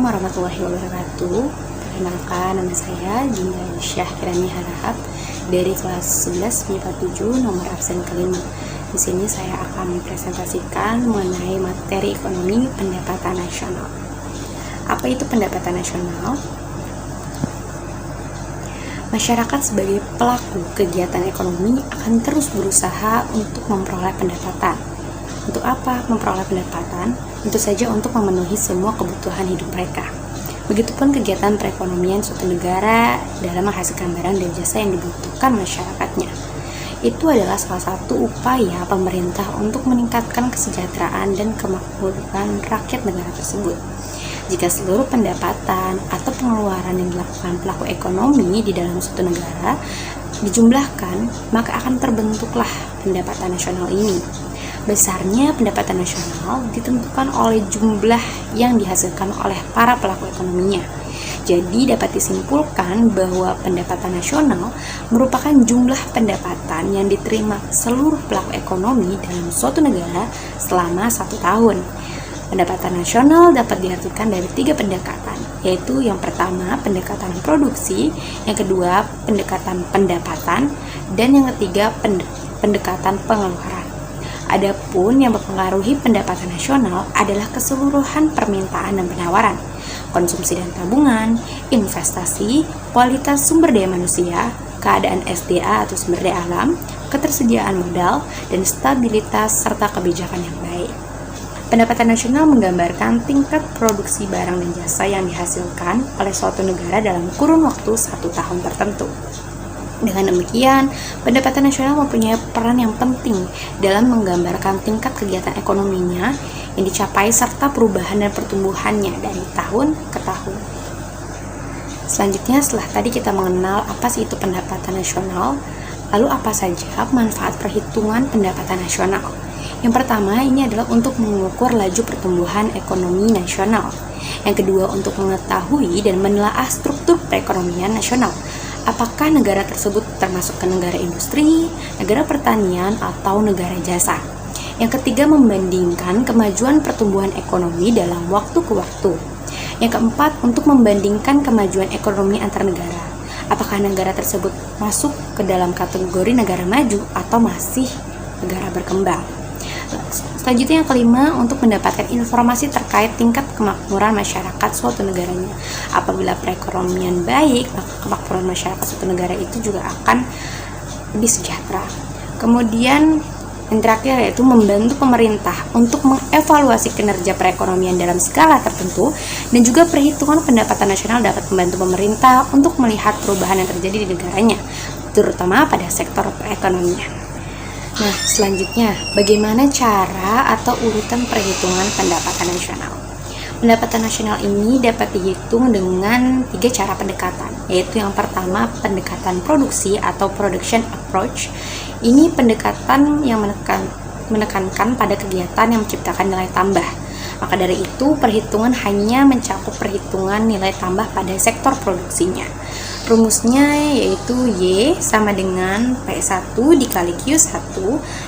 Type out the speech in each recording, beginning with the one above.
Assalamualaikum warahmatullahi wabarakatuh. Perkenalkan, nama saya Dinda Syah Kirani Harahap dari kelas 11 MIPA 7 nomor absen kelima. Di sini saya akan mempresentasikan mengenai materi ekonomi pendapatan nasional. Apa itu pendapatan nasional? Masyarakat sebagai pelaku kegiatan ekonomi akan terus berusaha untuk memperoleh pendapatan. Untuk apa memperoleh pendapatan? Tentu saja untuk memenuhi semua kebutuhan hidup mereka. Begitupun kegiatan perekonomian suatu negara dalam menghasilkan barang dan jasa yang dibutuhkan masyarakatnya. Itu adalah salah satu upaya pemerintah untuk meningkatkan kesejahteraan dan kemakmuran rakyat negara tersebut. Jika seluruh pendapatan atau pengeluaran yang dilakukan pelaku ekonomi di dalam suatu negara dijumlahkan, maka akan terbentuklah pendapatan nasional ini. Besarnya pendapatan nasional ditentukan oleh jumlah yang dihasilkan oleh para pelaku ekonominya. Jadi dapat disimpulkan bahwa pendapatan nasional merupakan jumlah pendapatan yang diterima seluruh pelaku ekonomi dalam suatu negara selama 1 tahun. Pendapatan nasional dapat diartikan dari 3 pendekatan, yaitu yang pertama pendekatan produksi, yang kedua pendekatan pendapatan, dan yang ketiga pendekatan pengeluaran. Adapun yang mempengaruhi pendapatan nasional adalah keseluruhan permintaan dan penawaran, konsumsi dan tabungan, investasi, kualitas sumber daya manusia, keadaan SDA atau sumber daya alam, ketersediaan modal, dan stabilitas serta kebijakan yang baik. Pendapatan nasional menggambarkan tingkat produksi barang dan jasa yang dihasilkan oleh suatu negara dalam kurun waktu 1 tahun tertentu. Dengan demikian, pendapatan nasional mempunyai peran yang penting dalam menggambarkan tingkat kegiatan ekonominya yang dicapai serta perubahan dan pertumbuhannya dari tahun ke tahun. Selanjutnya, setelah tadi kita mengenal apa sih itu pendapatan nasional, lalu apa saja manfaat perhitungan pendapatan nasional? Yang pertama, ini adalah untuk mengukur laju pertumbuhan ekonomi nasional. Yang kedua, untuk mengetahui dan menelaah struktur perekonomian nasional. Apakah negara tersebut termasuk ke negara industri, negara pertanian, atau negara jasa. Yang ketiga, membandingkan kemajuan pertumbuhan ekonomi dalam waktu ke waktu. Yang keempat, untuk membandingkan kemajuan ekonomi antar negara. Apakah negara tersebut masuk ke dalam kategori negara maju atau masih negara berkembang. Selanjutnya yang kelima, untuk mendapatkan informasi terkait tingkat kemakmuran masyarakat suatu negaranya. Apabila perekonomian baik, maka kemakmuran masyarakat suatu negara itu juga akan lebih sejahtera. Kemudian yang terakhir yaitu membantu pemerintah untuk mengevaluasi kinerja perekonomian dalam skala tertentu, dan juga perhitungan pendapatan nasional dapat membantu pemerintah untuk melihat perubahan yang terjadi di negaranya, terutama pada sektor perekonomian. Nah, selanjutnya, bagaimana cara atau urutan perhitungan pendapatan nasional? Pendapatan nasional ini dapat dihitung dengan 3 cara pendekatan, yaitu yang pertama pendekatan produksi atau production approach. Ini pendekatan yang menekankan pada kegiatan yang menciptakan nilai tambah. Maka dari itu, perhitungan hanya mencakup perhitungan nilai tambah pada sektor produksinya. Rumusnya yaitu Y sama dengan P1 dikali Q1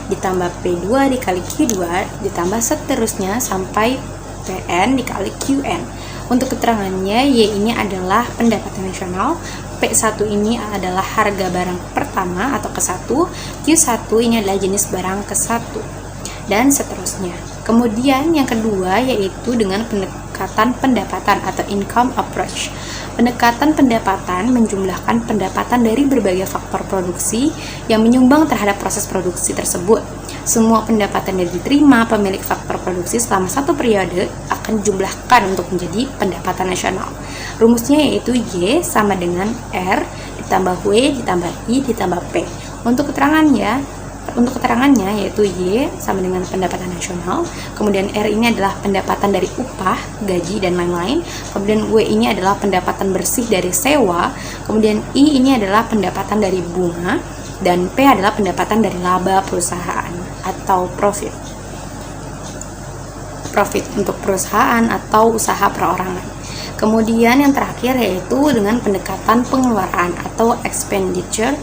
ditambah P2 dikali Q2 ditambah seterusnya sampai Pn dikali Qn. Untuk keterangannya, Y ini adalah pendapatan nasional, P1 ini adalah harga barang pertama atau ke-1, Q1 ini adalah jenis barang ke-1, dan seterusnya. Kemudian yang kedua yaitu dengan pendekatan pendapatan atau income approach. Pendekatan pendapatan menjumlahkan pendapatan dari berbagai faktor produksi yang menyumbang terhadap proses produksi tersebut. Semua pendapatan yang diterima pemilik faktor produksi selama 1 periode akan dijumlahkan untuk menjadi pendapatan nasional. Rumusnya yaitu Y sama dengan R ditambah W ditambah I ditambah P. Untuk keterangannya yaitu Y sama dengan pendapatan nasional, kemudian R ini adalah pendapatan dari upah, gaji, dan lain-lain, kemudian W ini adalah pendapatan bersih dari sewa, kemudian I ini adalah pendapatan dari bunga, dan P adalah pendapatan dari laba perusahaan atau profit untuk perusahaan atau usaha perorangan. Kemudian yang terakhir yaitu dengan pendekatan pengeluaran atau expenditure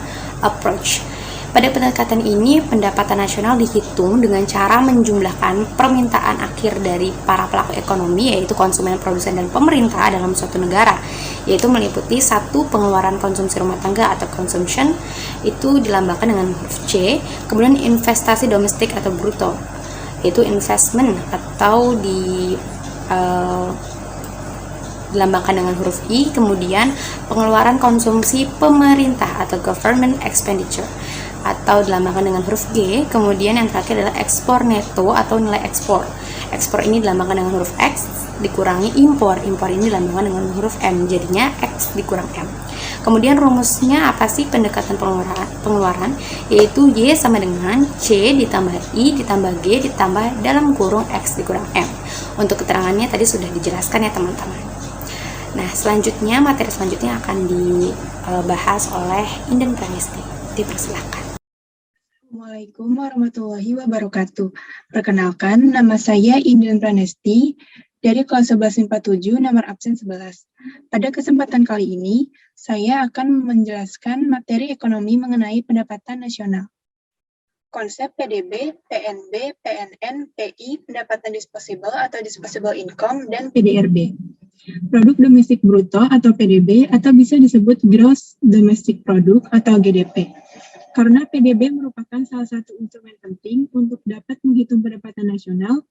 approach. Pada pendekatan ini, pendapatan nasional dihitung dengan cara menjumlahkan permintaan akhir dari para pelaku ekonomi, yaitu konsumen, produsen, dan pemerintah dalam suatu negara, yaitu meliputi satu, pengeluaran konsumsi rumah tangga atau consumption, itu dilambangkan dengan huruf C, kemudian investasi domestik atau bruto, yaitu investment atau dilambangkan dengan huruf I, kemudian pengeluaran konsumsi pemerintah atau government expenditure atau dilambangkan dengan huruf G, kemudian yang terakhir adalah ekspor neto atau nilai ekspor. Ekspor ini dilambangkan dengan huruf X dikurangi impor, impor ini dilambangkan dengan huruf M, jadinya X dikurang M. Kemudian rumusnya apa sih pendekatan pengeluaran? Yaitu Y sama dengan C ditambah I ditambah G ditambah dalam kurung X dikurang M. Untuk keterangannya tadi sudah dijelaskan ya teman-teman. Nah, selanjutnya materi selanjutnya akan dibahas oleh Inden Pranesti. Dipersilakan. Assalamualaikum warahmatullahi wabarakatuh. Perkenalkan, nama saya Inden Pranesti dari kelas 1147 nomor absen 11. Pada kesempatan kali ini, saya akan menjelaskan materi ekonomi mengenai pendapatan nasional. Konsep PDB, PNB, PNN, PI, pendapatan disposable atau disposable income, dan PDRB. Produk domestik bruto atau PDB atau bisa disebut Gross Domestic Product atau GDP. Karena PDB merupakan salah satu instrumen penting untuk dapat menghitung pendapatan nasional,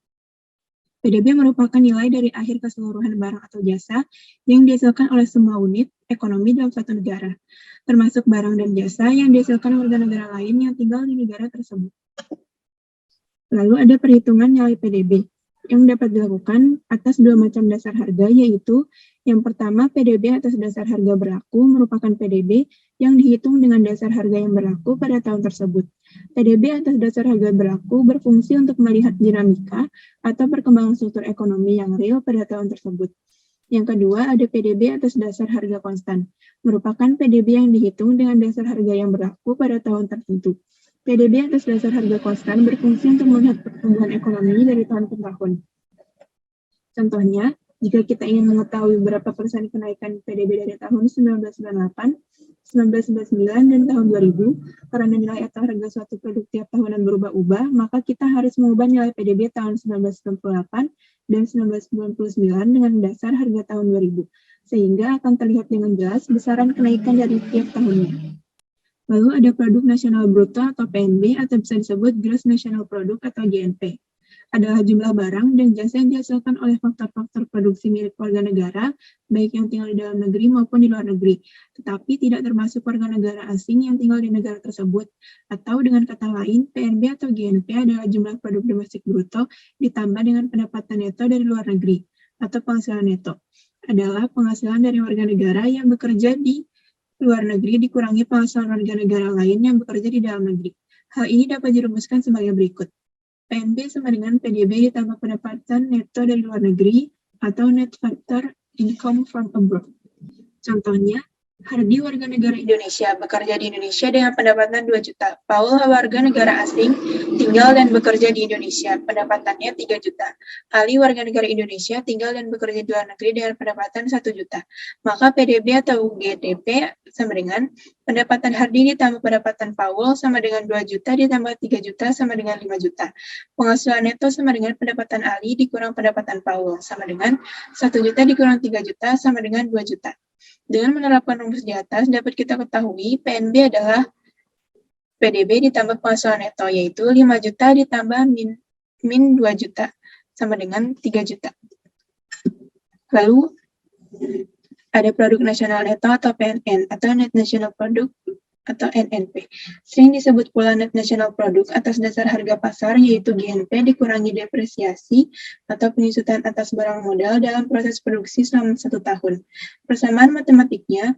PDB merupakan nilai dari akhir keseluruhan barang atau jasa yang dihasilkan oleh semua unit ekonomi dalam suatu negara, termasuk barang dan jasa yang dihasilkan warga negara lain yang tinggal di negara tersebut. Lalu ada perhitungan nilai PDB yang dapat dilakukan atas dua macam dasar harga, yaitu yang pertama PDB atas dasar harga berlaku merupakan PDB yang dihitung dengan dasar harga yang berlaku pada tahun tersebut. PDB atas dasar harga berlaku berfungsi untuk melihat dinamika atau perkembangan struktur ekonomi yang real pada tahun tersebut. Yang kedua, ada PDB atas dasar harga konstan, merupakan PDB yang dihitung dengan dasar harga yang berlaku pada tahun tertentu. PDB atas dasar harga konstan berfungsi untuk melihat pertumbuhan ekonomi dari tahun ke tahun. Contohnya, jika kita ingin mengetahui berapa persen kenaikan PDB dari tahun 1998, 1999, dan tahun 2000, karena nilai atau harga suatu produk tiap tahunan berubah-ubah, maka kita harus mengubah nilai PDB tahun 1998 dan 1999 dengan dasar harga tahun 2000, sehingga akan terlihat dengan jelas besaran kenaikan dari tiap tahunnya. Lalu ada produk nasional bruto atau PNB atau bisa disebut Gross National Product atau GNP. Adalah jumlah barang dan jasa yang dihasilkan oleh faktor-faktor produksi milik warga negara, baik yang tinggal di dalam negeri maupun di luar negeri, tetapi tidak termasuk warga negara asing yang tinggal di negara tersebut. Atau dengan kata lain, PNB atau GNP adalah jumlah produk domestik bruto ditambah dengan pendapatan neto dari luar negeri, atau penghasilan neto. Adalah penghasilan dari warga negara yang bekerja di luar negeri dikurangi penghasilan warga negara lain yang bekerja di dalam negeri. Hal ini dapat dirumuskan sebagai berikut. PNB sama dengan PDB ditambah pendapatan neto dari luar negeri atau net factor income from abroad. Contohnya, Hardi warga negara Indonesia bekerja di Indonesia dengan pendapatan 2 juta. Paul warga negara asing tinggal dan bekerja di Indonesia, pendapatannya 3 juta. Ali warga negara Indonesia tinggal dan bekerja di luar negeri dengan pendapatan 1 juta. Maka PDB atau GDP sama dengan pendapatan Hardi ditambah pendapatan Paul sama dengan 2 juta ditambah 3 juta sama dengan 5 juta. Penghasilan neto sama dengan pendapatan Ali dikurang pendapatan Paul sama dengan 1 juta dikurang 3 juta sama dengan 2 juta. Dengan menerapkan rumus di atas, dapat kita ketahui PNB adalah PDB ditambah penghasilan neto, yaitu 5 juta ditambah min 2 juta, sama dengan 3 juta. Lalu, ada produk nasional neto atau PNN, atau Net National Product, atau NNP. Sering disebut pula Net National Product atas dasar harga pasar, yaitu GNP dikurangi depresiasi atau penyusutan atas barang modal dalam proses produksi selama 1 tahun. Persamaan matematiknya,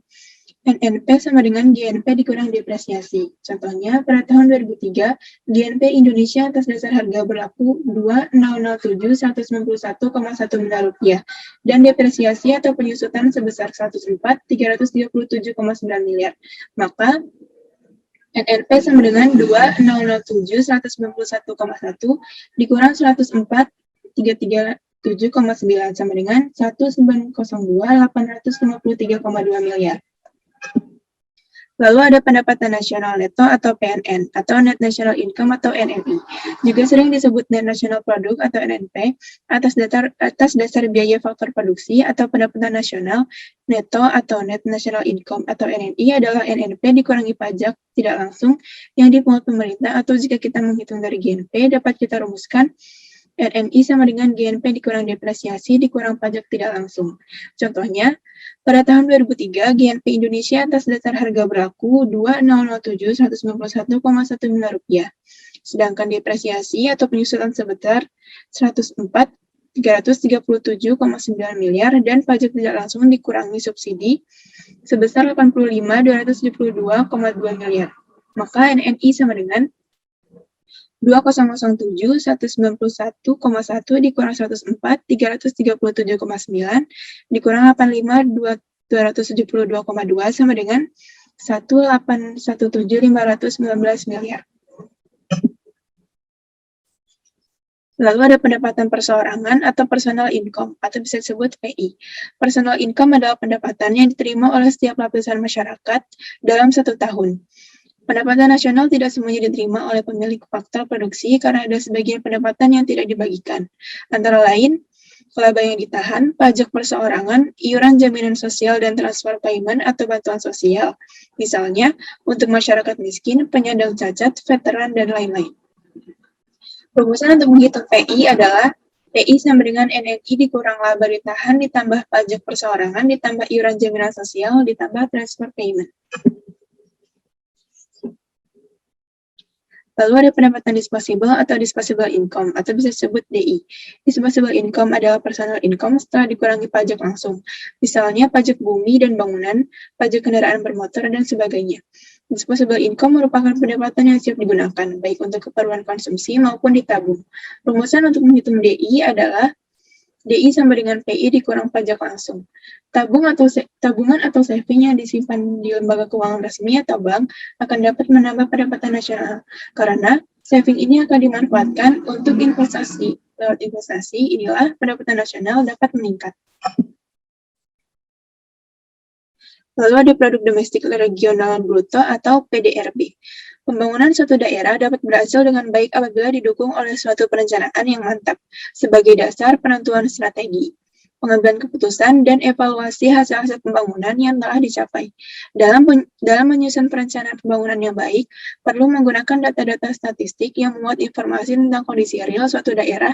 NNP sama dengan GNP dikurang depresiasi. Contohnya, pada tahun 2003, GNP Indonesia atas dasar harga berlaku 2.007.191,1 miliar rupiah, dan depresiasi atau penyusutan sebesar 104.337,9 miliar. Maka, NNP sama dengan 2.007.191,1 dikurang 104.337,9 sama dengan 1.902.853,2 miliar. Lalu ada pendapatan nasional neto atau PNN atau Net National Income atau NNI. Juga sering disebut Net National Product atau NNP atas dasar biaya faktor produksi atau pendapatan nasional neto atau Net National Income atau NNI adalah NNP dikurangi pajak tidak langsung yang dipungut pemerintah, atau jika kita menghitung dari GNP dapat kita rumuskan NNI sama dengan GNP dikurang depresiasi dikurang pajak tidak langsung. Contohnya, pada tahun 2003, GNP Indonesia atas dasar harga berlaku Rp2.007.191,1 miliar. Sedangkan depresiasi atau penyusutan sebesar 337,9 miliar dan pajak tidak langsung dikurangi subsidi sebesar 85.272,2 miliar. Maka NNI sama dengan 2007.191,1 dikurang 104, 337,9 dikurang 85, 272,2 sama dengan 1.817.519 miliar. Lalu ada pendapatan perseorangan atau personal income atau bisa disebut PI. Personal income adalah pendapatan yang diterima oleh setiap lapisan masyarakat dalam 1 tahun. Pendapatan nasional tidak semuanya diterima oleh pemilik faktor produksi karena ada sebagian pendapatan yang tidak dibagikan. Antara lain, laba yang ditahan, pajak perseorangan, iuran jaminan sosial dan transfer payment atau bantuan sosial. Misalnya, untuk masyarakat miskin, penyandang cacat, veteran, dan lain-lain. Rumusan untuk menghitung PI adalah PI sama dengan NNI dikurang laba ditahan ditambah pajak perseorangan ditambah iuran jaminan sosial ditambah transfer payment. Lalu ada pendapatan disposable atau disposable income atau bisa disebut DI. Disposable income adalah personal income setelah dikurangi pajak langsung. Misalnya pajak bumi dan bangunan, pajak kendaraan bermotor, dan sebagainya. Disposable income merupakan pendapatan yang siap digunakan, baik untuk keperluan konsumsi maupun ditabung. Rumusan untuk menghitung DI adalah DI sama dengan PI dikurang pajak langsung. Tabungan atau saving yang disimpan di lembaga keuangan resmi atau bank akan dapat menambah pendapatan nasional, karena saving ini akan dimanfaatkan untuk investasi. Lewat investasi, inilah pendapatan nasional dapat meningkat. Lalu ada produk domestik regional bruto atau PDRB. Pembangunan suatu daerah dapat berhasil dengan baik apabila didukung oleh suatu perencanaan yang mantap sebagai dasar penentuan strategi, pengambilan keputusan, dan evaluasi hasil-hasil pembangunan yang telah dicapai. Dalam menyusun perencanaan pembangunan yang baik, perlu menggunakan data-data statistik yang memuat informasi tentang kondisi real suatu daerah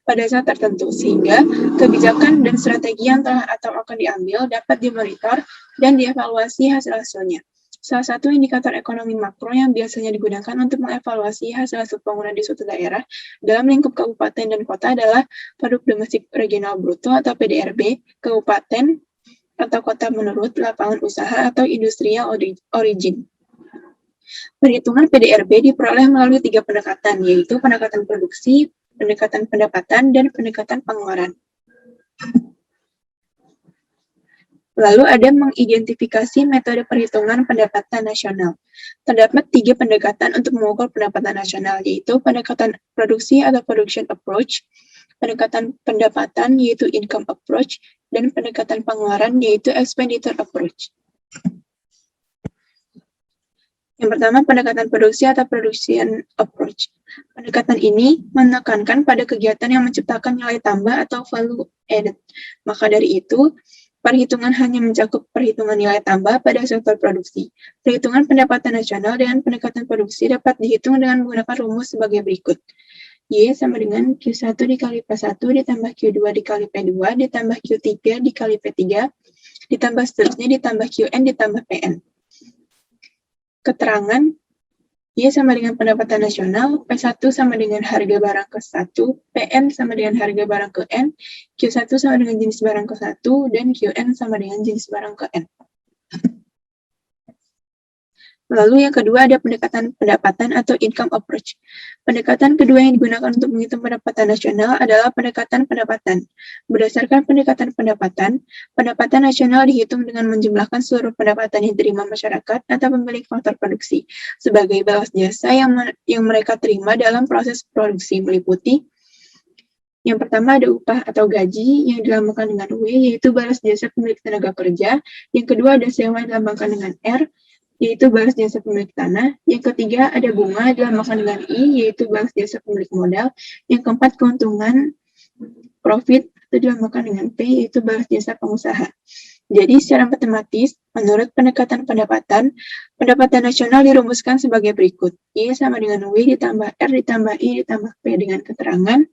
pada saat tertentu, sehingga kebijakan dan strategi yang telah atau akan diambil dapat dimonitor dan dievaluasi hasil-hasilnya. Salah satu indikator ekonomi makro yang biasanya digunakan untuk mengevaluasi hasil-hasil pembangunan di suatu daerah dalam lingkup kabupaten dan kota adalah produk domestik regional bruto atau PDRB, kabupaten atau kota menurut lapangan usaha atau industrial origin. Perhitungan PDRB diperoleh melalui 3 pendekatan, yaitu pendekatan produksi, pendekatan pendapatan, dan pendekatan pengeluaran. Lalu ada mengidentifikasi metode perhitungan pendapatan nasional. Terdapat 3 pendekatan untuk mengukur pendapatan nasional, yaitu pendekatan produksi atau production approach, pendekatan pendapatan yaitu income approach, dan pendekatan pengeluaran yaitu expenditure approach. Yang pertama, pendekatan produksi atau production approach. Pendekatan ini menekankan pada kegiatan yang menciptakan nilai tambah atau value added. Maka dari itu, perhitungan hanya mencakup perhitungan nilai tambah pada sektor produksi. Perhitungan pendapatan nasional dengan pendekatan produksi dapat dihitung dengan menggunakan rumus sebagai berikut. Y sama dengan Q1 dikali P1 ditambah Q2 dikali P2 ditambah Q3 dikali P3 ditambah seterusnya ditambah Qn ditambah Pn. Keterangan Y sama dengan pendapatan nasional, P1 sama dengan harga barang ke 1, Pn sama dengan harga barang ke N, Q1 sama dengan jenis barang ke 1, dan Qn sama dengan jenis barang ke N. Lalu yang kedua ada pendekatan pendapatan atau income approach. Pendekatan kedua yang digunakan untuk menghitung pendapatan nasional adalah pendekatan pendapatan. Berdasarkan pendekatan pendapatan, pendapatan nasional dihitung dengan menjumlahkan seluruh pendapatan yang diterima masyarakat atau pemilik faktor produksi sebagai balas jasa yang mereka terima dalam proses produksi, meliputi yang pertama ada upah atau gaji yang dilambangkan dengan W, yaitu balas jasa pemilik tenaga kerja. Yang kedua ada sewa yang dilambangkan dengan R, yaitu balas jasa pemilik tanah. Yang ketiga ada bunga dilambangkan dengan I, yaitu balas jasa pemilik modal. Yang keempat keuntungan profit itu dilambangkan dengan P, yaitu balas jasa pengusaha. Jadi secara matematis, menurut pendekatan pendapatan, pendapatan nasional dirumuskan sebagai berikut. Y sama dengan W ditambah R ditambah I ditambah P dengan keterangan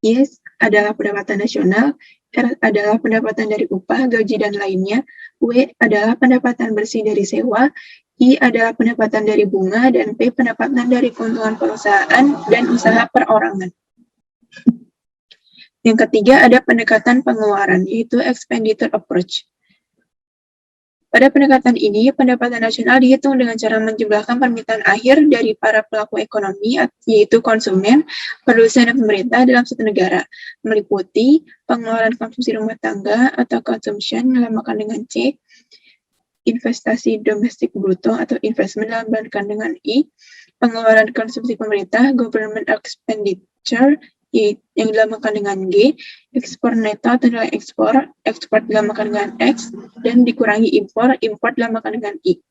Y adalah pendapatan nasional, R adalah pendapatan dari upah, gaji, dan lainnya, W adalah pendapatan bersih dari sewa, I adalah pendapatan dari bunga, dan P pendapatan dari keuntungan perusahaan dan usaha perorangan. Yang ketiga ada pendekatan pengeluaran, yaitu expenditure approach. Pada pendekatan ini, pendapatan nasional dihitung dengan cara menjumlahkan permintaan akhir dari para pelaku ekonomi, yaitu konsumen, produsen, dan pemerintah dalam suatu negara, meliputi pengeluaran konsumsi rumah tangga atau consumption, dilambangkan dengan C, investasi domestik bruto atau investment, dilambangkan dengan I, pengeluaran konsumsi pemerintah, government expenditure, yang dilambangkan dengan G, ekspor neto atau nilai ekspor, ekspor dilambangkan dengan X, dan dikurangi impor, import dilambangkan dengan I.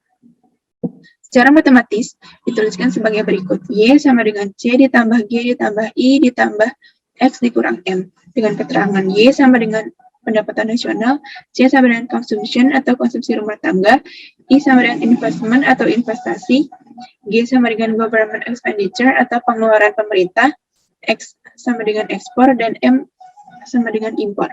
Secara matematis, dituliskan sebagai berikut. Y sama dengan C ditambah G ditambah I ditambah X dikurang M. Dengan keterangan Y sama dengan pendapatan nasional, C sama dengan consumption atau konsumsi rumah tangga, I sama dengan investment atau investasi, G sama dengan government expenditure atau pengeluaran pemerintah, X sama dengan ekspor, dan M sama dengan impor.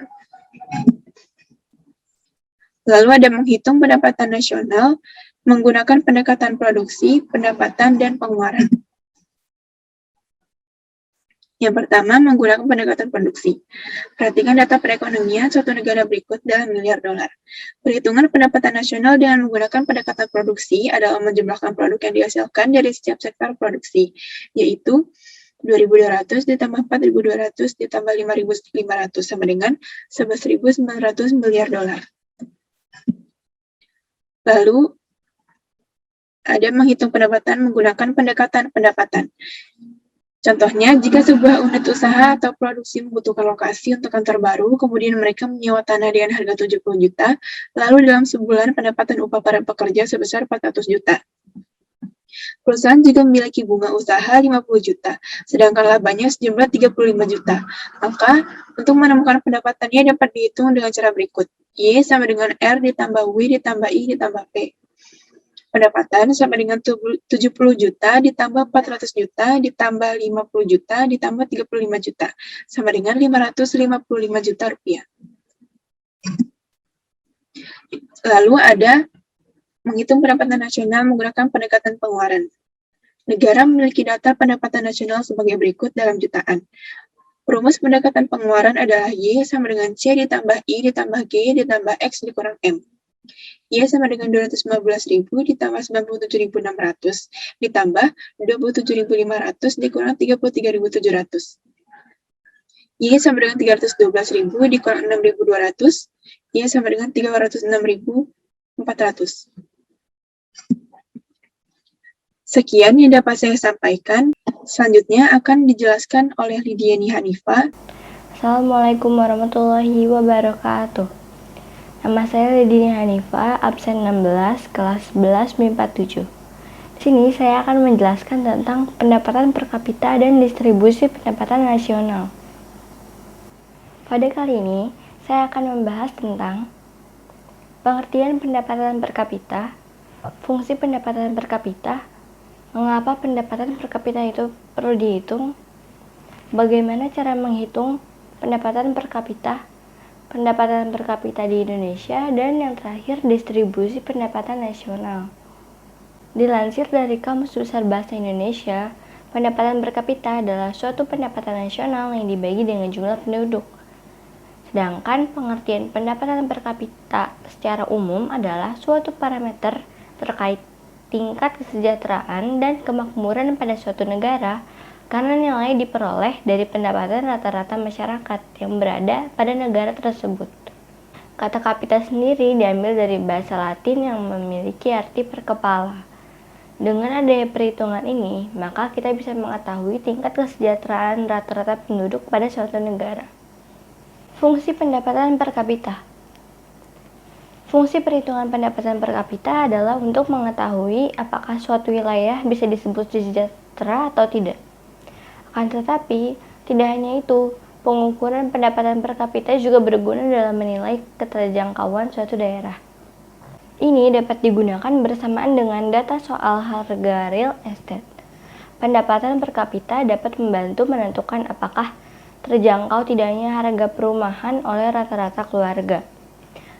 Lalu ada menghitung pendapatan nasional menggunakan pendekatan produksi, pendapatan, dan pengeluaran. Yang pertama, menggunakan pendekatan produksi. Perhatikan data perekonomian suatu negara berikut dalam miliar dolar. Perhitungan pendapatan nasional dengan menggunakan pendekatan produksi adalah menjumlahkan produk yang dihasilkan dari setiap sektor produksi, yaitu 2.200 ditambah 4.200 ditambah 5.500 sama dengan 11.900 miliar dolar. Lalu, ada menghitung pendapatan menggunakan pendekatan pendapatan. Contohnya, jika sebuah unit usaha atau produksi membutuhkan lokasi untuk kantor baru, kemudian mereka menyewa tanah dengan harga 70 juta, lalu dalam sebulan pendapatan upah para pekerja sebesar 400 juta. Perusahaan juga memiliki bunga usaha 50 juta, sedangkan labanya sejumlah 35 juta. Maka, untuk menemukan pendapatannya dapat dihitung dengan cara berikut. Y sama dengan R ditambah W ditambah I ditambah P. Pendapatan sama dengan 70 juta ditambah 400 juta ditambah 50 juta ditambah 35 juta, sama dengan 555 juta rupiah. Lalu ada menghitung pendapatan nasional menggunakan pendekatan pengeluaran. Negara memiliki data pendapatan nasional sebagai berikut dalam jutaan. Rumus pendekatan pengeluaran adalah Y sama dengan C ditambah I ditambah G ditambah X dikurang M. Y sama dengan 215.000 ditambah 97.600 ditambah 27.500 dikurang 33.700. Y sama dengan 312.000 dikurang 6.200. Y sama dengan 306.400. Sekian yang dapat saya sampaikan. Selanjutnya akan dijelaskan oleh Lidiani Hanifah. Assalamualaikum warahmatullahi wabarakatuh. Nama saya Lidiani Hanifah, absen 16, kelas 11 MIPA 7. Di sini saya akan menjelaskan tentang pendapatan per kapita dan distribusi pendapatan nasional. Pada kali ini, saya akan membahas tentang pengertian pendapatan per kapita, fungsi pendapatan per kapita, mengapa pendapatan per kapita itu perlu dihitung, bagaimana cara menghitung pendapatan per kapita di Indonesia, dan yang terakhir distribusi pendapatan nasional. Dilansir dari Kamus Besar Bahasa Indonesia, pendapatan per kapita adalah suatu pendapatan nasional yang dibagi dengan jumlah penduduk. Sedangkan pengertian pendapatan per kapita secara umum adalah suatu parameter terkait tingkat kesejahteraan dan kemakmuran pada suatu negara karena nilai diperoleh dari pendapatan rata-rata masyarakat yang berada pada negara tersebut. Kata kapita sendiri diambil dari bahasa Latin yang memiliki arti per kepala. Dengan adanya perhitungan ini, maka kita bisa mengetahui tingkat kesejahteraan rata-rata penduduk pada suatu negara. Fungsi pendapatan per kapita. Fungsi perhitungan pendapatan per kapita adalah untuk mengetahui apakah suatu wilayah bisa disebut sejahtera atau tidak. Akan tetapi, tidak hanya itu, pengukuran pendapatan per kapita juga berguna dalam menilai keterjangkauan suatu daerah. Ini dapat digunakan bersamaan dengan data soal harga real estate. Pendapatan per kapita dapat membantu menentukan apakah terjangkau tidaknya harga perumahan oleh rata-rata keluarga.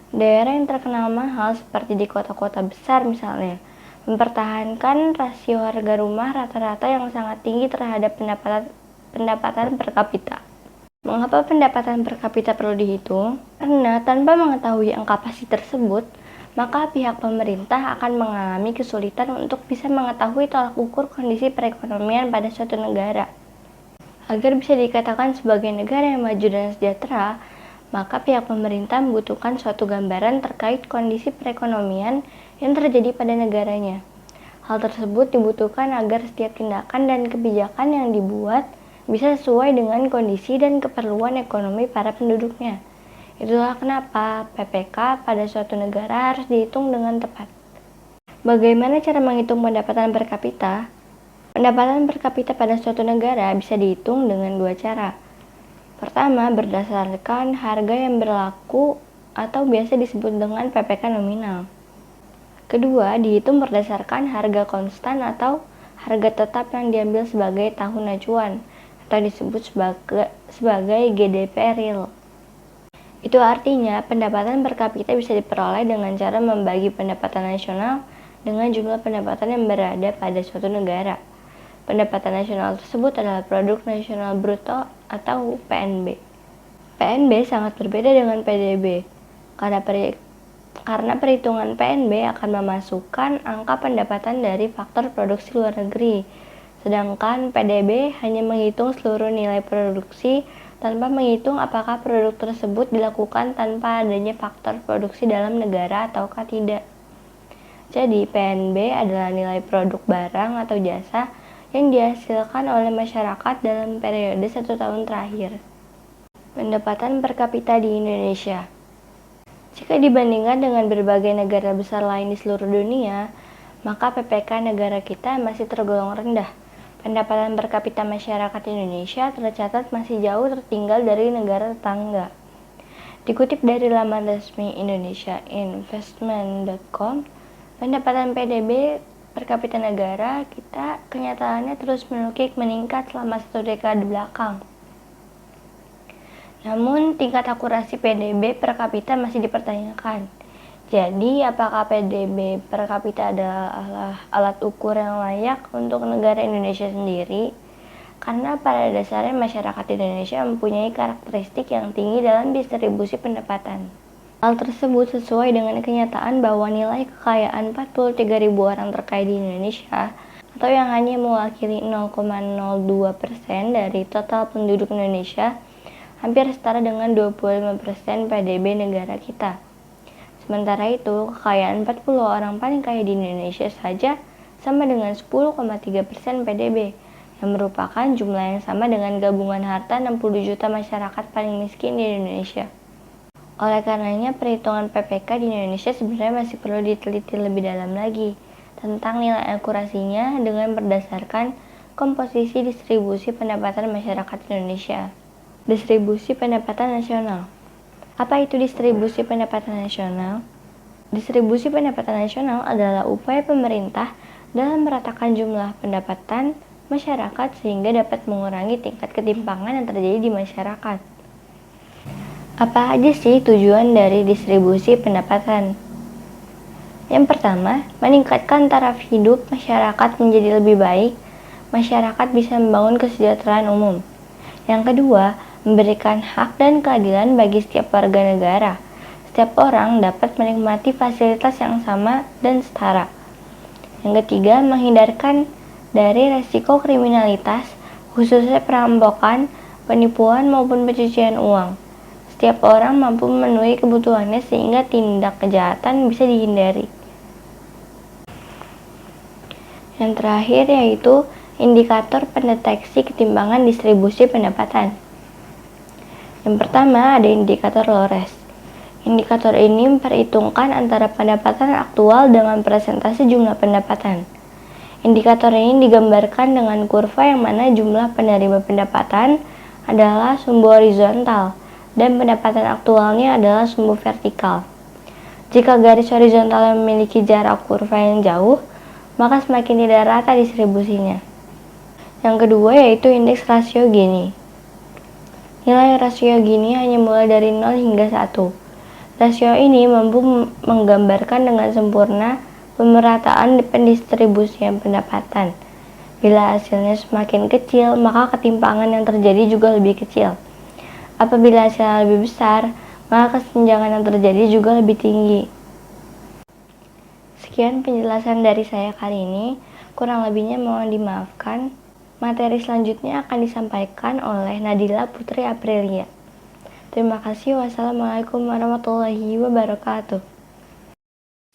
Daerah yang terkenal mahal seperti di kota-kota besar misalnya, mempertahankan rasio harga rumah rata-rata yang sangat tinggi terhadap pendapatan per kapita. Mengapa pendapatan per kapita perlu dihitung? Karena tanpa mengetahui angka pasti tersebut, maka pihak pemerintah akan mengalami kesulitan untuk bisa mengetahui tolak ukur kondisi perekonomian pada suatu negara. Agar bisa dikatakan sebagai negara yang maju dan sejahtera, maka pihak pemerintah membutuhkan suatu gambaran terkait kondisi perekonomian yang terjadi pada negaranya. Hal tersebut dibutuhkan agar setiap tindakan dan kebijakan yang dibuat bisa sesuai dengan kondisi dan keperluan ekonomi para penduduknya. Itulah kenapa PPK pada suatu negara harus dihitung dengan tepat. Bagaimana cara menghitung pendapatan per kapita? Pendapatan per kapita pada suatu negara bisa dihitung dengan dua cara. Pertama, berdasarkan harga yang berlaku atau biasa disebut dengan PPK nominal. Kedua, dihitung berdasarkan harga konstan atau harga tetap yang diambil sebagai tahun acuan atau disebut sebagai GDP real. Itu artinya pendapatan per kapita bisa diperoleh dengan cara membagi pendapatan nasional dengan jumlah pendapatan yang berada pada suatu negara. Pendapatan nasional tersebut adalah Produk Nasional Bruto atau PNB. PNB sangat berbeda dengan PDB karena perhitungan PNB akan memasukkan angka pendapatan dari faktor produksi luar negeri, sedangkan PDB hanya menghitung seluruh nilai produksi tanpa menghitung apakah produk tersebut dilakukan tanpa adanya faktor produksi dalam negara ataukah tidak. Jadi, PNB adalah nilai produk barang atau jasa yang dihasilkan oleh masyarakat dalam periode 1 tahun terakhir. Pendapatan per kapita di Indonesia. Jika dibandingkan dengan berbagai negara besar lain di seluruh dunia, maka PPK negara kita masih tergolong rendah. Pendapatan per kapita masyarakat Indonesia tercatat masih jauh tertinggal dari negara tetangga. Dikutip dari laman resmi indonesiainvestment.com, pendapatan PDB per kapita negara kita kenyataannya terus meningkat selama 1 dekade belakang. Namun, tingkat akurasi PDB per kapita masih dipertanyakan. Jadi, apakah PDB per kapita adalah alat ukur yang layak untuk negara Indonesia sendiri? Karena pada dasarnya masyarakat Indonesia mempunyai karakteristik yang tinggi dalam distribusi pendapatan. Hal tersebut sesuai dengan kenyataan bahwa nilai kekayaan 43.000 orang terkaya di Indonesia atau yang hanya mewakili 0,02% dari total penduduk Indonesia hampir setara dengan 25% PDB negara kita. Sementara itu, kekayaan 40 orang paling kaya di Indonesia saja sama dengan 10,3% PDB, yang merupakan jumlah yang sama dengan gabungan harta 60 juta masyarakat paling miskin di Indonesia. Oleh karenanya, perhitungan PPK di Indonesia sebenarnya masih perlu diteliti lebih dalam lagi tentang nilai akurasinya dengan berdasarkan komposisi distribusi pendapatan masyarakat Indonesia. Distribusi pendapatan nasional. Apa itu distribusi pendapatan nasional? Distribusi pendapatan nasional adalah upaya pemerintah dalam meratakan jumlah pendapatan masyarakat sehingga dapat mengurangi tingkat ketimpangan yang terjadi di masyarakat. Apa aja sih tujuan dari distribusi pendapatan? Yang pertama, meningkatkan taraf hidup masyarakat menjadi lebih baik, masyarakat bisa membangun kesejahteraan umum. Yang kedua, memberikan hak dan keadilan bagi setiap warga negara. Setiap orang dapat menikmati fasilitas yang sama dan setara. Yang ketiga, menghindarkan dari resiko kriminalitas, khususnya perampokan, penipuan maupun pencucian uang. Setiap orang mampu memenuhi kebutuhannya sehingga tindak kejahatan bisa dihindari. Yang terakhir yaitu indikator pendeteksi ketimpangan distribusi pendapatan. Yang pertama ada indikator LORES. Indikator ini memperhitungkan antara pendapatan aktual dengan persentase jumlah pendapatan. Indikator ini digambarkan dengan kurva yang mana jumlah penerima pendapatan adalah sumbu horizontal dan pendapatan aktualnya adalah sumbu vertikal. Jika garis horizontal memiliki jarak kurva yang jauh, maka semakin tidak rata distribusinya. Yang kedua yaitu indeks rasio Gini. Nilai rasio Gini hanya mulai dari 0 hingga 1. Rasio ini mampu menggambarkan dengan sempurna pemerataan pendistribusian pendapatan. Bila hasilnya semakin kecil, maka ketimpangan yang terjadi juga lebih kecil. Apabila hasilnya lebih besar, maka kesenjangan yang terjadi juga lebih tinggi. Sekian penjelasan dari saya kali ini, kurang lebihnya mohon dimaafkan. Materi selanjutnya akan disampaikan oleh Nadila Putri Aprilia. Terima kasih. Wassalamualaikum warahmatullahi wabarakatuh.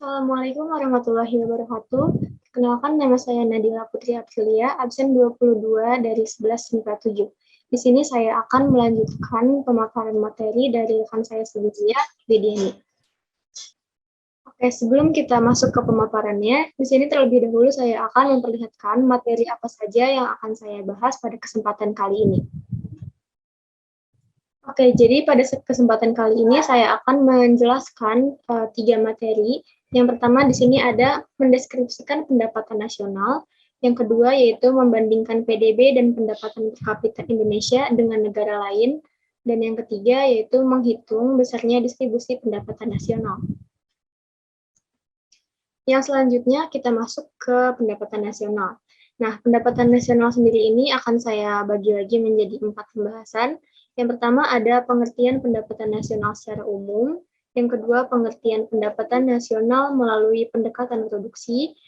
Assalamualaikum warahmatullahi wabarakatuh. Perkenalkan, nama saya Nadila Putri Aprilia, absen 22 dari 11 MIPA 7. Di sini saya akan melanjutkan pemaparan materi dari rekan saya sebelumnya, Lidiani. Oke, sebelum kita masuk ke pemaparannya, di sini terlebih dahulu saya akan memperlihatkan materi apa saja yang akan saya bahas pada kesempatan kali ini. Oke, jadi pada kesempatan kali ini saya akan menjelaskan 3 materi. Yang pertama di sini ada mendeskripsikan pendapatan nasional. Yang kedua yaitu membandingkan PDB dan pendapatan per kapita Indonesia dengan negara lain. Dan yang ketiga yaitu menghitung besarnya distribusi pendapatan nasional. Yang selanjutnya kita masuk ke pendapatan nasional. Nah, pendapatan nasional sendiri ini akan saya bagi lagi menjadi 4 pembahasan. Yang pertama ada pengertian pendapatan nasional secara umum. Yang kedua, pengertian pendapatan nasional melalui pendekatan produksi.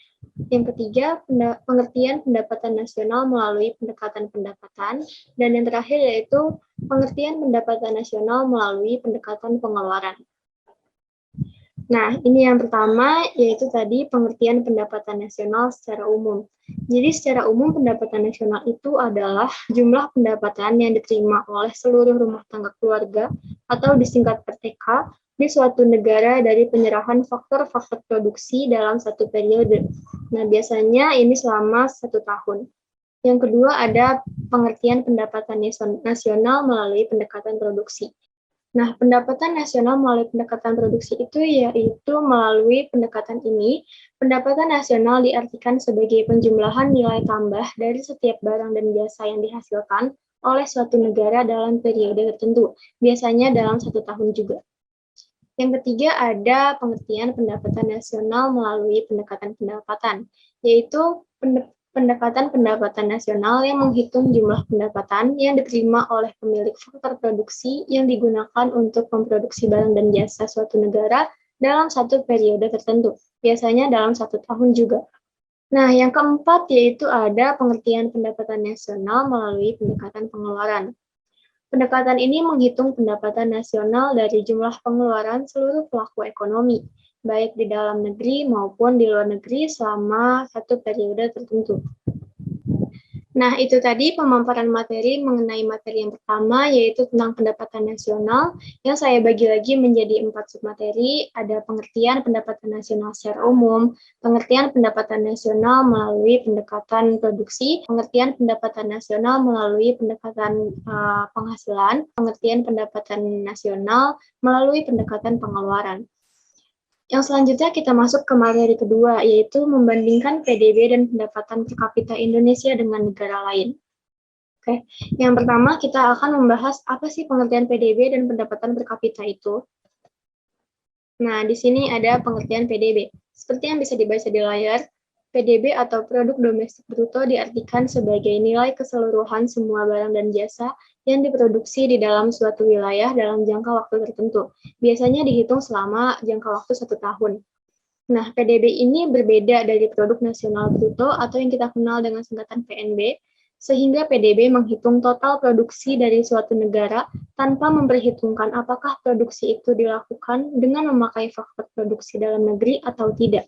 Yang ketiga, pengertian pendapatan nasional melalui pendekatan pendapatan. Dan yang terakhir yaitu pengertian pendapatan nasional melalui pendekatan pengeluaran. Nah, ini yang pertama, yaitu tadi pengertian pendapatan nasional secara umum. Jadi secara umum pendapatan nasional itu adalah jumlah pendapatan yang diterima oleh seluruh rumah tangga keluarga atau disingkat PTK di suatu negara dari penyerahan faktor-faktor produksi dalam satu periode. Nah, biasanya ini selama 1 tahun. Yang kedua ada pengertian pendapatan nasional melalui pendekatan produksi. Nah, pendapatan nasional melalui pendekatan produksi itu yaitu melalui pendekatan ini, pendapatan nasional diartikan sebagai penjumlahan nilai tambah dari setiap barang dan jasa yang dihasilkan oleh suatu negara dalam periode tertentu, biasanya dalam 1 tahun juga. Yang ketiga ada pengertian pendapatan nasional melalui pendekatan pendapatan, yaitu pendekatan pendapatan nasional yang menghitung jumlah pendapatan yang diterima oleh pemilik faktor produksi yang digunakan untuk memproduksi barang dan jasa suatu negara dalam satu periode tertentu, biasanya dalam 1 tahun juga. Nah, yang keempat yaitu ada pengertian pendapatan nasional melalui pendekatan pengeluaran. Pendekatan ini menghitung pendapatan nasional dari jumlah pengeluaran seluruh pelaku ekonomi, baik di dalam negeri maupun di luar negeri selama satu periode tertentu. Nah, itu tadi pemaparan materi mengenai materi yang pertama, yaitu tentang pendapatan nasional, yang saya bagi lagi menjadi 4 submateri. Ada pengertian pendapatan nasional secara umum, pengertian pendapatan nasional melalui pendekatan produksi, pengertian pendapatan nasional melalui pendekatan penghasilan, pengertian pendapatan nasional melalui pendekatan pengeluaran. Yang selanjutnya kita masuk ke materi kedua, yaitu membandingkan PDB dan pendapatan per kapita Indonesia dengan negara lain. Oke, yang pertama kita akan membahas apa sih pengertian PDB dan pendapatan per kapita itu. Nah, di sini ada pengertian PDB. Seperti yang bisa dibaca di layar, PDB atau produk domestik bruto diartikan sebagai nilai keseluruhan semua barang dan jasa yang diproduksi di dalam suatu wilayah dalam jangka waktu tertentu. Biasanya dihitung selama jangka waktu 1 tahun. Nah, PDB ini berbeda dari produk nasional bruto atau yang kita kenal dengan singkatan PNB, sehingga PDB menghitung total produksi dari suatu negara tanpa memperhitungkan apakah produksi itu dilakukan dengan memakai faktor produksi dalam negeri atau tidak.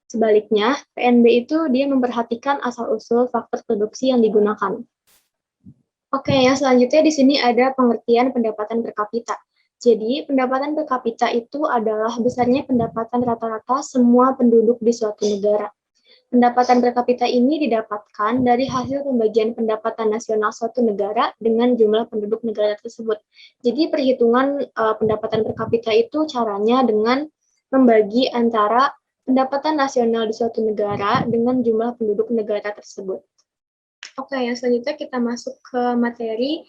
Sebaliknya, PNB itu dia memperhatikan asal-usul faktor produksi yang digunakan. Oke, yang selanjutnya di sini ada pengertian pendapatan per kapita. Jadi, pendapatan per kapita itu adalah besarnya pendapatan rata-rata semua penduduk di suatu negara. Pendapatan per kapita ini didapatkan dari hasil pembagian pendapatan nasional suatu negara dengan jumlah penduduk negara tersebut. Jadi, perhitungan pendapatan per kapita itu caranya dengan membagi antara pendapatan nasional di suatu negara dengan jumlah penduduk negara tersebut. Oke, yang selanjutnya kita masuk ke materi,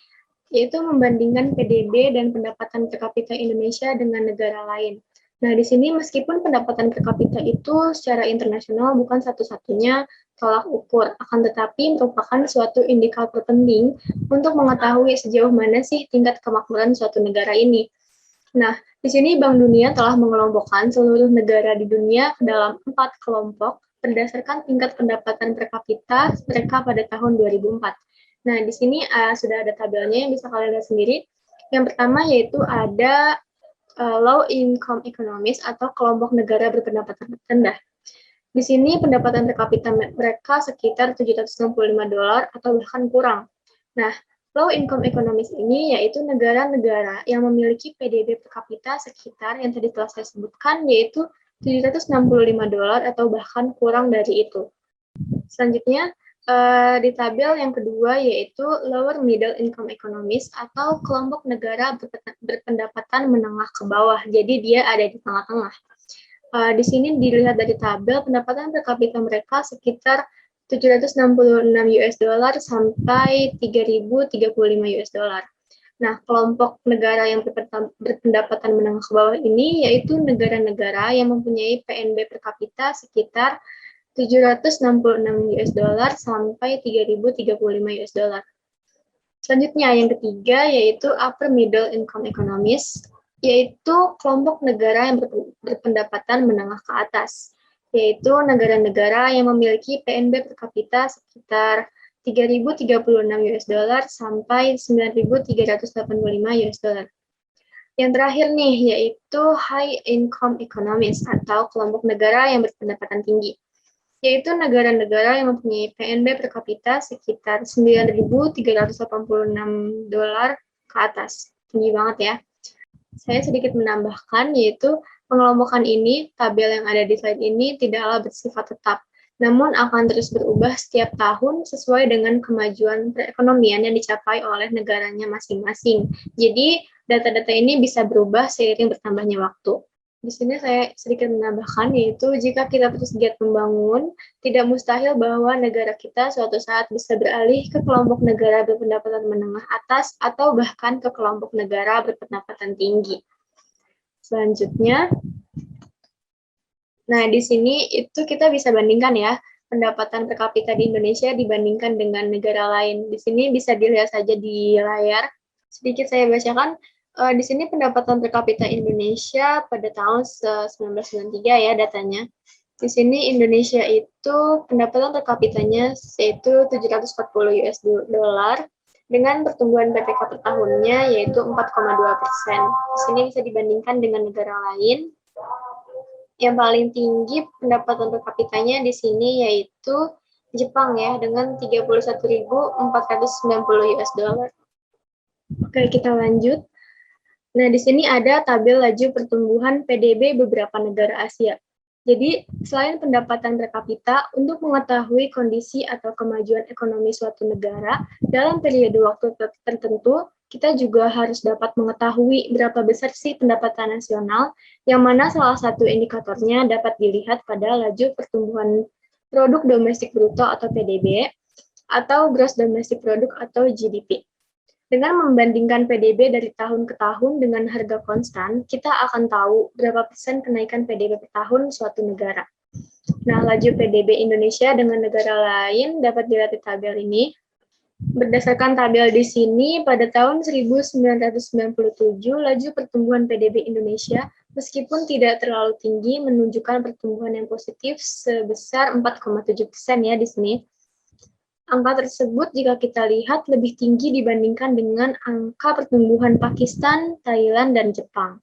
yaitu membandingkan PDB dan pendapatan per kapita Indonesia dengan negara lain. Nah, di sini meskipun pendapatan per kapita itu secara internasional bukan satu-satunya tolak ukur, akan tetapi merupakan suatu indikator penting untuk mengetahui sejauh mana sih tingkat kemakmuran suatu negara ini. Nah, di sini Bank Dunia telah mengelompokkan seluruh negara di dunia ke dalam 4 kelompok berdasarkan tingkat pendapatan per kapita mereka pada tahun 2004. Nah, di sini sudah ada tabelnya yang bisa kalian lihat sendiri. Yang pertama yaitu ada low income economies atau kelompok negara berpendapatan rendah. Di sini pendapatan per kapita mereka sekitar $765 atau bahkan kurang. Nah, low income economies ini yaitu negara-negara yang memiliki PDB per kapita sekitar yang tadi telah saya sebutkan yaitu $765 atau bahkan kurang dari itu. Selanjutnya, di tabel yang kedua yaitu lower middle income economies atau kelompok negara berpendapatan menengah ke bawah. Jadi dia ada di tengah-tengah. Di sini dilihat dari tabel pendapatan per kapita mereka sekitar $766 sampai $3.035. Nah, kelompok negara yang berpendapatan menengah ke bawah ini yaitu negara-negara yang mempunyai PNB per kapita sekitar $766 sampai $3.035. Selanjutnya, yang ketiga yaitu upper middle income economies, yaitu kelompok negara yang berpendapatan menengah ke atas, yaitu negara-negara yang memiliki PNB per kapita sekitar $3.036 sampai $9.385. Yang terakhir nih, yaitu high income economies atau kelompok negara yang berpendapatan tinggi, yaitu negara-negara yang mempunyai PNB per kapita sekitar $9.386 ke atas. Tinggi banget ya. Saya sedikit menambahkan, yaitu pengelompokan ini, tabel yang ada di slide ini tidaklah bersifat tetap, namun akan terus berubah setiap tahun sesuai dengan kemajuan perekonomian yang dicapai oleh negaranya masing-masing. Jadi, data-data ini bisa berubah seiring bertambahnya waktu. Di sini saya sedikit menambahkan, yaitu jika kita terus giat membangun, tidak mustahil bahwa negara kita suatu saat bisa beralih ke kelompok negara berpendapatan menengah atas atau bahkan ke kelompok negara berpendapatan tinggi. Selanjutnya, nah di sini itu kita bisa bandingkan ya, pendapatan per kapita di Indonesia dibandingkan dengan negara lain. Di sini bisa dilihat saja di layar. Sedikit saya bacakan. Di sini pendapatan per kapita Indonesia pada tahun 1993 ya datanya. Di sini Indonesia itu pendapatan per kapitanya yaitu $740 dengan pertumbuhan PPK per tahunnya yaitu 4,2%. Di sini bisa dibandingkan dengan negara lain. Yang paling tinggi pendapatan per kapitanya di sini yaitu Jepang ya dengan $31.490. Oke, kita lanjut. Nah, di sini ada tabel laju pertumbuhan PDB beberapa negara Asia. Jadi, selain pendapatan per kapita, untuk mengetahui kondisi atau kemajuan ekonomi suatu negara dalam periode waktu tertentu, kita juga harus dapat mengetahui berapa besar sih pendapatan nasional, yang mana salah satu indikatornya dapat dilihat pada laju pertumbuhan produk domestik bruto atau PDB, atau gross domestic product atau GDP. Dengan membandingkan PDB dari tahun ke tahun dengan harga konstan, kita akan tahu berapa persen kenaikan PDB per tahun suatu negara. Nah, laju PDB Indonesia dengan negara lain dapat dilihat di tabel ini. Berdasarkan tabel di sini, pada tahun 1997, laju pertumbuhan PDB Indonesia meskipun tidak terlalu tinggi menunjukkan pertumbuhan yang positif sebesar 4,7% ya di sini. Angka tersebut jika kita lihat lebih tinggi dibandingkan dengan angka pertumbuhan Pakistan, Thailand, dan Jepang.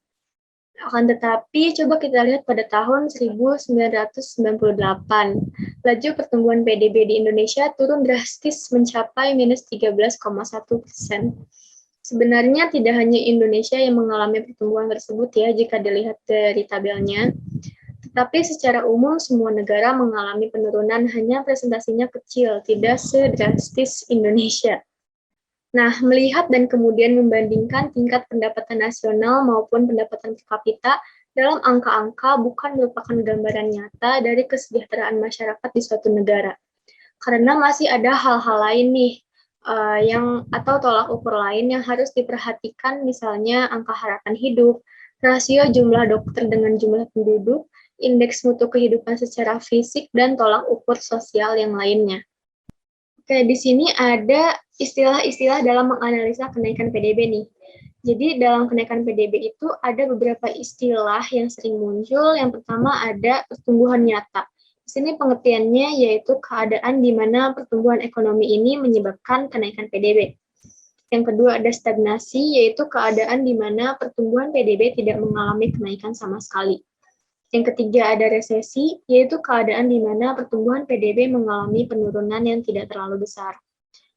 Akan tetapi, coba kita lihat pada tahun 1998, laju pertumbuhan PDB di Indonesia turun drastis mencapai minus 13,1%. Sebenarnya tidak hanya Indonesia yang mengalami pertumbuhan tersebut ya jika dilihat dari tabelnya, tetapi secara umum semua negara mengalami penurunan, hanya presentasinya kecil, tidak sedrastis Indonesia. Nah, melihat dan kemudian membandingkan tingkat pendapatan nasional maupun pendapatan per kapita dalam angka-angka bukan merupakan gambaran nyata dari kesejahteraan masyarakat di suatu negara. Karena masih ada hal-hal lain nih, atau tolak ukur lain yang harus diperhatikan, misalnya angka harapan hidup, rasio jumlah dokter dengan jumlah penduduk, indeks mutu kehidupan secara fisik, dan tolak ukur sosial yang lainnya. Oke, di sini ada istilah-istilah dalam menganalisa kenaikan PDB nih. Jadi dalam kenaikan PDB itu ada beberapa istilah yang sering muncul. Yang pertama ada pertumbuhan nyata. Di sini pengertiannya yaitu keadaan di mana pertumbuhan ekonomi ini menyebabkan kenaikan PDB. Yang kedua ada stagnasi, yaitu keadaan di mana pertumbuhan PDB tidak mengalami kenaikan sama sekali. Yang ketiga ada resesi, yaitu keadaan di mana pertumbuhan PDB mengalami penurunan yang tidak terlalu besar.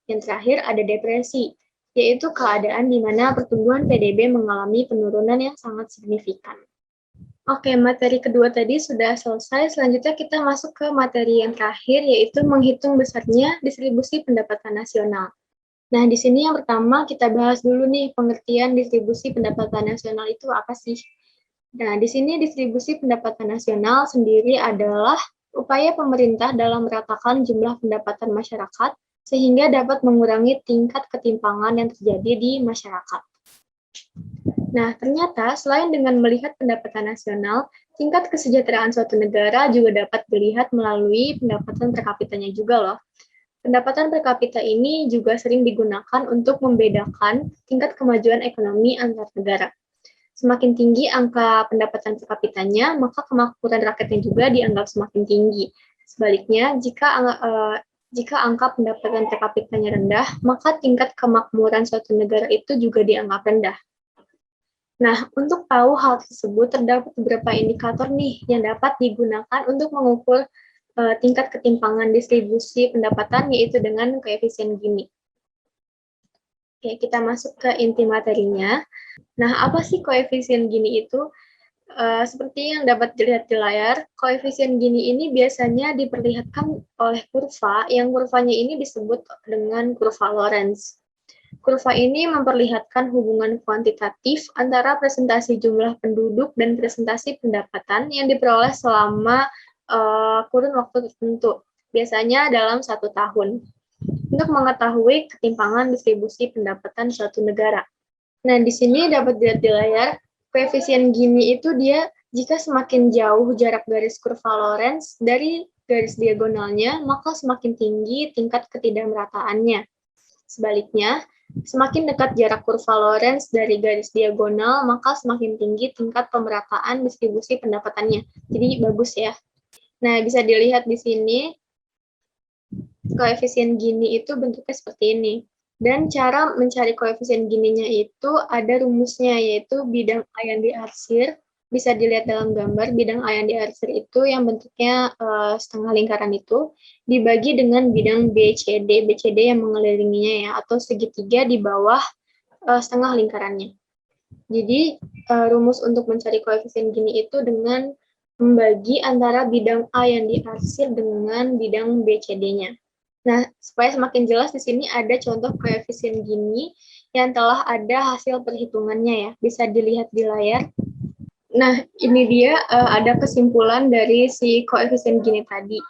Yang terakhir ada depresi, yaitu keadaan di mana pertumbuhan PDB mengalami penurunan yang sangat signifikan. Oke, materi kedua tadi sudah selesai. Selanjutnya kita masuk ke materi yang terakhir, yaitu menghitung besarnya distribusi pendapatan nasional. Nah, di sini yang pertama kita bahas dulu nih pengertian distribusi pendapatan nasional itu apa sih? Nah, di sini distribusi pendapatan nasional sendiri adalah upaya pemerintah dalam meratakan jumlah pendapatan masyarakat sehingga dapat mengurangi tingkat ketimpangan yang terjadi di masyarakat. Nah, ternyata selain dengan melihat pendapatan nasional, tingkat kesejahteraan suatu negara juga dapat dilihat melalui pendapatan per kapitanya juga loh. Pendapatan per kapita ini juga sering digunakan untuk membedakan tingkat kemajuan ekonomi antar negara. Semakin tinggi angka pendapatan per kapitanya, maka kemakmuran rakyatnya juga dianggap semakin tinggi. Sebaliknya, jika angka pendapatan per kapitanya rendah, maka tingkat kemakmuran suatu negara itu juga dianggap rendah. Nah, untuk tahu hal tersebut, terdapat beberapa indikator nih yang dapat digunakan untuk mengukur tingkat ketimpangan distribusi pendapatan, yaitu dengan koefisien Gini. Oke, kita masuk ke inti materinya. Nah, apa sih koefisien Gini itu? Seperti yang dapat dilihat di layar, koefisien Gini ini biasanya diperlihatkan oleh kurva, yang kurvanya ini disebut dengan kurva Lorenz. Kurva ini memperlihatkan hubungan kuantitatif antara presentasi jumlah penduduk dan presentasi pendapatan yang diperoleh selama kurun waktu tertentu, biasanya dalam 1 tahun, untuk mengetahui ketimpangan distribusi pendapatan suatu negara. Nah, di sini dapat dilihat di layar, koefisien Gini itu dia jika semakin jauh jarak garis kurva Lorenz dari garis diagonalnya, maka semakin tinggi tingkat ketidakmerataannya. Sebaliknya, semakin dekat jarak kurva Lorenz dari garis diagonal, maka semakin tinggi tingkat pemerataan distribusi pendapatannya. Jadi bagus ya. Nah, bisa dilihat di sini, koefisien Gini itu bentuknya seperti ini. Dan cara mencari koefisien Gininya itu ada rumusnya, yaitu bidang A yang diarsir. Bisa dilihat dalam gambar, bidang A yang diarsir itu yang bentuknya setengah lingkaran itu, dibagi dengan bidang BCD yang mengelilinginya ya, atau segitiga di bawah setengah lingkarannya. Jadi, rumus untuk mencari koefisien Gini itu dengan membagi antara bidang A yang diarsir dengan bidang BCD-nya. Nah, supaya semakin jelas di sini ada contoh koefisien Gini yang telah ada hasil perhitungannya ya, bisa dilihat di layar. Nah, ini dia ada kesimpulan dari si koefisien Gini tadi.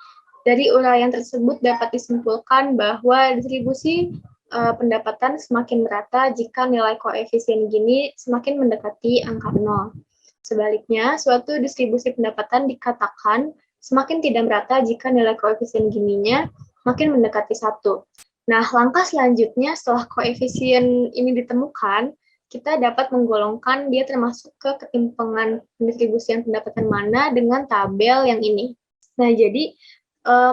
Dari uraian tersebut dapat disimpulkan bahwa distribusi pendapatan semakin merata jika nilai koefisien Gini semakin mendekati angka 0. Sebaliknya, suatu distribusi pendapatan dikatakan semakin tidak merata jika nilai koefisien Gininya makin mendekati 1. Nah, langkah selanjutnya setelah koefisien ini ditemukan, kita dapat menggolongkan dia termasuk ke ketimpangan pendistribusian pendapatan mana dengan tabel yang ini. Nah, jadi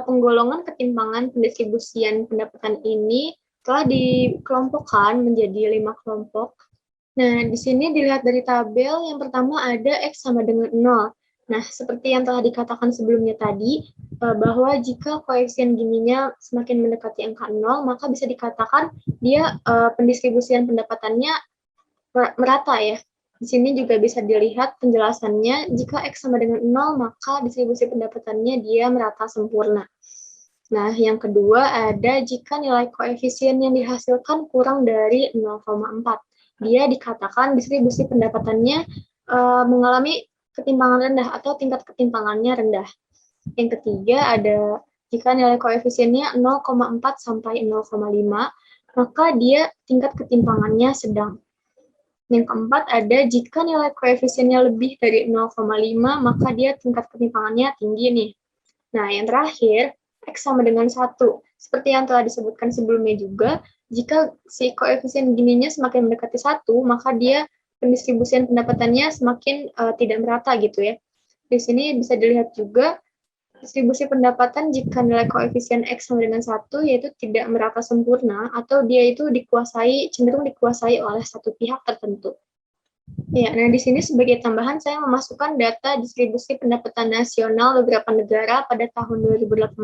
penggolongan ketimpangan pendistribusian pendapatan ini telah dikelompokkan menjadi 5 kelompok. Nah, di sini dilihat dari tabel, yang pertama ada X sama dengan 0. Nah, seperti yang telah dikatakan sebelumnya tadi, bahwa jika koefisien Gininya semakin mendekati angka 0, maka bisa dikatakan dia pendistribusian pendapatannya merata ya. Di sini juga bisa dilihat penjelasannya, jika X sama dengan 0, maka distribusi pendapatannya dia merata sempurna. Nah, yang kedua ada jika nilai koefisien yang dihasilkan kurang dari 0,4. Dia dikatakan distribusi pendapatannya mengalami ketimpangan rendah atau tingkat ketimpangannya rendah. Yang ketiga ada jika nilai koefisiennya 0,4 sampai 0,5, maka dia tingkat ketimpangannya sedang. Yang keempat ada jika nilai koefisiennya lebih dari 0,5, maka dia tingkat ketimpangannya tinggi nih. Nah, yang terakhir, X sama dengan 1. Seperti yang telah disebutkan sebelumnya juga, jika si koefisien Gininya semakin mendekati 1, maka dia pendistribusian pendapatannya semakin tidak merata gitu ya. Di sini bisa dilihat juga distribusi pendapatan jika nilai koefisien X sama dengan 1, yaitu tidak merata sempurna, atau dia itu cenderung dikuasai oleh satu pihak tertentu. Ya, nah di sini sebagai tambahan saya memasukkan data distribusi pendapatan nasional beberapa negara pada tahun 2018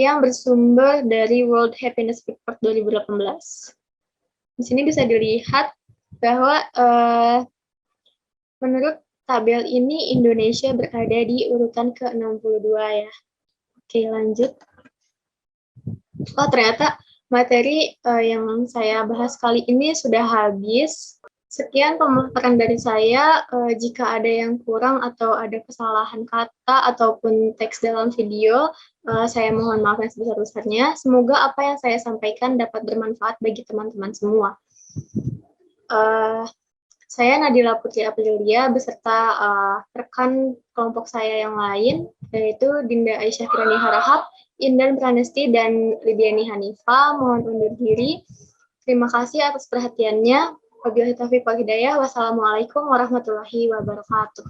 yang bersumber dari World Happiness Report 2018. Di sini bisa dilihat bahwa menurut tabel ini Indonesia berada di urutan ke-62 ya. Oke, lanjut. Oh, ternyata materi yang saya bahas kali ini sudah habis. Sekian pemaparan dari saya. Jika ada yang kurang atau ada kesalahan kata ataupun teks dalam video, saya mohon maaf yang sebesar-besarnya. Semoga apa yang saya sampaikan dapat bermanfaat bagi teman-teman semua. Saya Nadila Putri Aprilia beserta rekan kelompok saya yang lain, yaitu Dinda Aisyah Kirani Harahap, Indan Pranesti, dan Lidiani Hanifa. Mohon undur diri. Terima kasih atas perhatiannya. Wabillahi taufiq wal hidayah. Wassalamualaikum warahmatullahi wabarakatuh.